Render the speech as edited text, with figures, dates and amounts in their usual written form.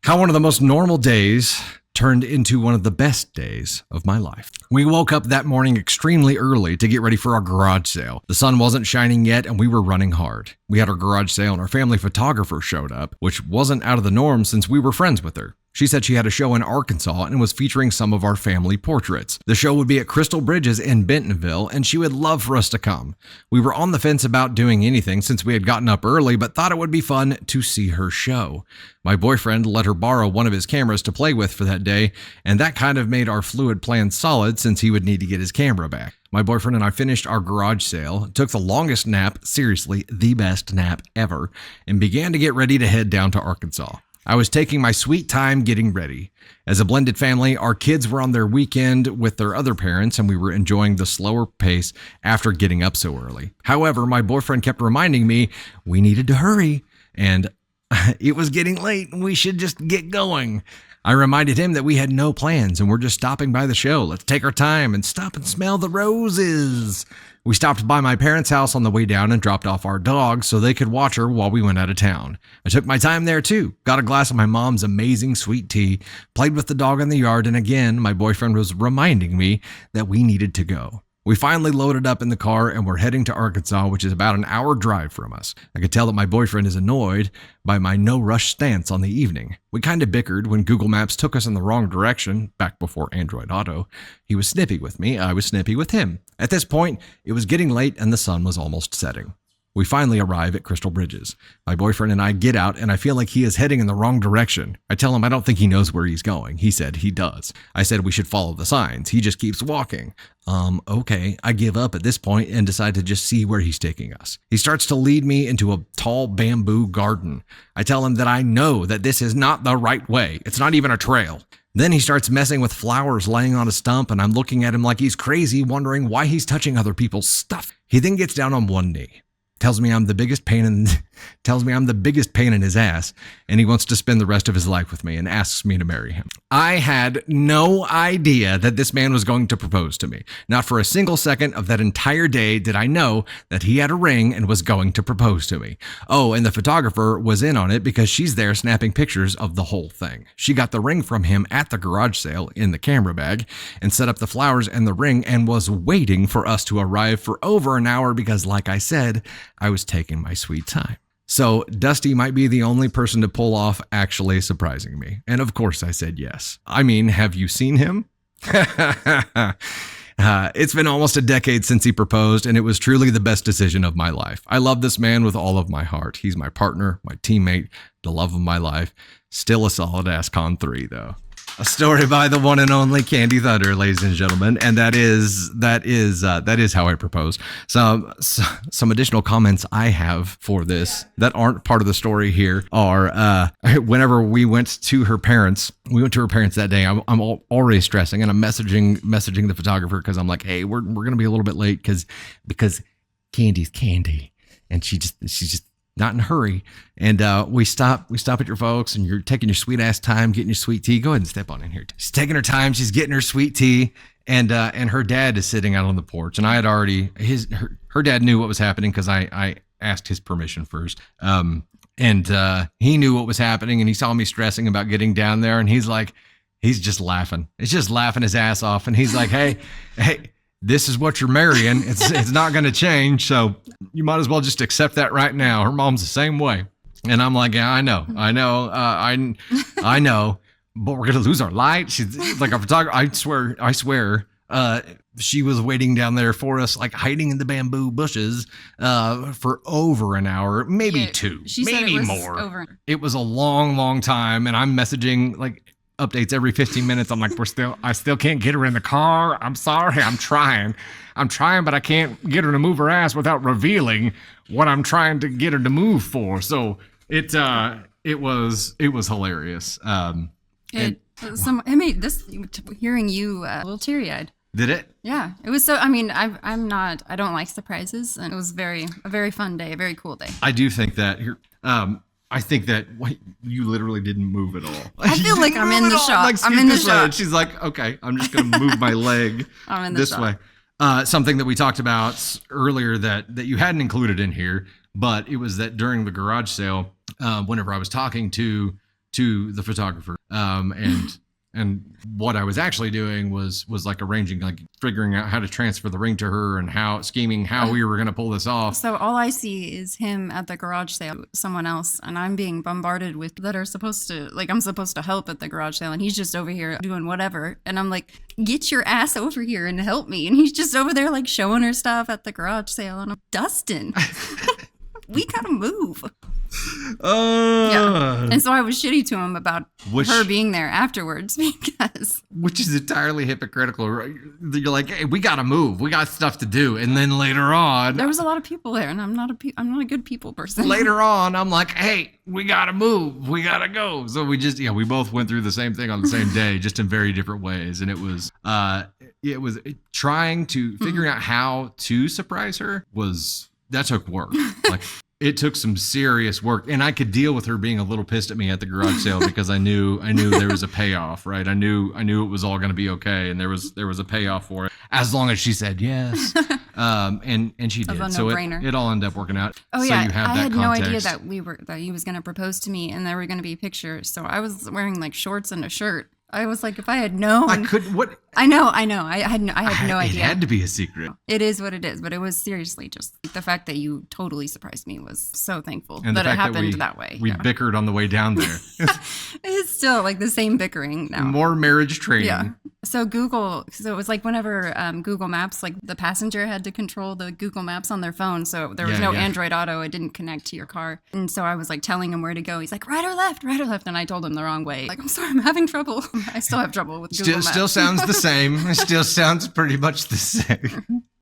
How one of the most normal days turned into one of the best days of my life. We woke up that morning extremely early to get ready for our garage sale. The sun wasn't shining yet and we were running hard. We had our garage sale and our family photographer showed up, which wasn't out of the norm since we were friends with her. She said she had a show in Arkansas and was featuring some of our family portraits. The show would be at Crystal Bridges in Bentonville, and she would love for us to come. We were on the fence about doing anything since we had gotten up early, but thought it would be fun to see her show. My boyfriend let her borrow one of his cameras to play with for that day, and that kind of made our fluid plan solid since he would need to get his camera back. My boyfriend and I finished our garage sale, took the longest nap, seriously, the best nap ever, and began to get ready to head down to Arkansas. I was taking my sweet time getting ready. As a blended family, our kids were on their weekend with their other parents, and we were enjoying the slower pace after getting up so early. However, my boyfriend kept reminding me we needed to hurry, and it was getting late, and we should just get going. I reminded him that we had no plans, and we're just stopping by the show. Let's take our time and stop and smell the roses. We stopped by my parents' house on the way down and dropped off our dog so they could watch her while we went out of town. I took my time there too, got a glass of my mom's amazing sweet tea, played with the dog in the yard, and again, my boyfriend was reminding me that we needed to go. We finally loaded up in the car and we're heading to Arkansas, which is about an hour drive from us. I could tell that my boyfriend is annoyed by my no-rush stance on the evening. We kind of bickered when Google Maps took us in the wrong direction, back before Android Auto. He was snippy with me, I was snippy with him. At this point, it was getting late and the sun was almost setting. We finally arrive at Crystal Bridges. My boyfriend and I get out and I feel like he is heading in the wrong direction. I tell him I don't think he knows where he's going. He said he does. I said we should follow the signs. He just keeps walking. Okay. I give up at this point and decide to just see where he's taking us. He starts to lead me into a tall bamboo garden. I tell him that I know that this is not the right way. It's not even a trail. Then he starts messing with flowers laying on a stump, and I'm looking at him like he's crazy, wondering why he's touching other people's stuff. He then gets down on one knee. Tells me I'm the biggest pain in his ass, and he wants to spend the rest of his life with me and asks me to marry him. I had no idea that this man was going to propose to me. Not for a single second of that entire day did I know that he had a ring and was going to propose to me. Oh, and the photographer was in on it because she's there snapping pictures of the whole thing. She got the ring from him at the garage sale in the camera bag and set up the flowers and the ring and was waiting for us to arrive for over an hour because, like I said, I was taking my sweet time. So Dusty might be the only person to pull off actually surprising me. And of course I said yes. I mean, have you seen him? It's been almost a decade since he proposed, and it was truly the best decision of my life. I love this man with all of my heart. He's my partner, my teammate, the love of my life. Still a solid ass con 3 though. A story by the one and only Candy Thunder, ladies and gentlemen, and that is how I propose. Some additional comments I have for this that aren't part of the story here are whenever we went to her parents that day. I'm already stressing, and I'm messaging the photographer because I'm like, hey, we're gonna be a little bit late because Candy's Candy, and she's just not in a hurry. And we stop at your folks, and you're taking your sweet ass time getting your sweet tea. Go ahead and step on in here. She's taking her time. She's getting her sweet tea, and her dad is sitting out on the porch. And I had already her dad knew what was happening because I asked his permission first. And he knew what was happening, and he saw me stressing about getting down there, and he's just laughing. It's just laughing his ass off, and he's like, hey. This is what you're marrying. It's not going to change. So you might as well just accept that right now. Her mom's the same way. And I'm like, yeah, I know. I know, but we're going to lose our light. She's like a photographer. I swear, she was waiting down there for us, like hiding in the bamboo bushes, for over an hour, maybe two, maybe more. It was a long, long time. And I'm messaging like updates every 15 minutes. I'm like, I still can't get her in the car. I'm sorry. I'm trying, but I can't get her to move her ass without revealing what I'm trying to get her to move for. So it was hilarious. It made this, hearing you a little teary-eyed. Did it? Yeah, it was so. I mean, I don't like surprises, and it was a very fun day, a very cool day. I do think that here. I think that you literally didn't move at all. I feel like I'm in the shot. Like, I'm in the shot. She's like, okay, I'm just going to move my leg this way. Something that we talked about earlier that you hadn't included in here, but it was that during the garage sale, whenever I was talking to to the photographer. And what I was actually doing was like arranging, like figuring out how to transfer the ring to her and scheming how we were going to pull this off. So all I see is him at the garage sale, someone else, and I'm being bombarded with that are supposed to, like, I'm supposed to help at the garage sale, and he's just over here doing whatever. And I'm like, get your ass over here and help me. And he's just over there like showing her stuff at the garage sale, and I'm Dustin. We gotta move. Yeah. And so I was shitty to him about her being there afterwards because... Which is entirely hypocritical. Right? You're like, hey, we gotta move. We got stuff to do. And then later on... There was a lot of people there, and I'm not a good people person. Later on, I'm like, hey, we gotta move. We gotta go. So we both went through the same thing on the same day, just in very different ways. And it was trying to figuring out how to surprise her that took work. Like, it took some serious work, and I could deal with her being a little pissed at me at the garage sale because I knew there was a payoff, right? I knew it was all going to be okay, and there was a payoff for it as long as she said yes, and she did. So it all ended up working out. Oh so yeah, you have I that had context. no idea that he was going to propose to me, and there were going to be pictures. So I was wearing like shorts and a shirt. I was like, if I had known, I couldn't. What? I know. I had no idea. It had to be a secret. It is what it is, but it was seriously just the fact that you totally surprised me was so thankful and that it happened that way. We bickered on the way down there. It's still like the same bickering now. More marriage training. Yeah. So it was like whenever Google Maps, like the passenger had to control the Google Maps on their phone. So there was no Android Auto. It didn't connect to your car. And so I was like telling him where to go. He's like, right or left. And I told him the wrong way. Like, I'm sorry, I'm having trouble. I still have trouble with Google Maps. Still sounds the same. It still sounds pretty much the same.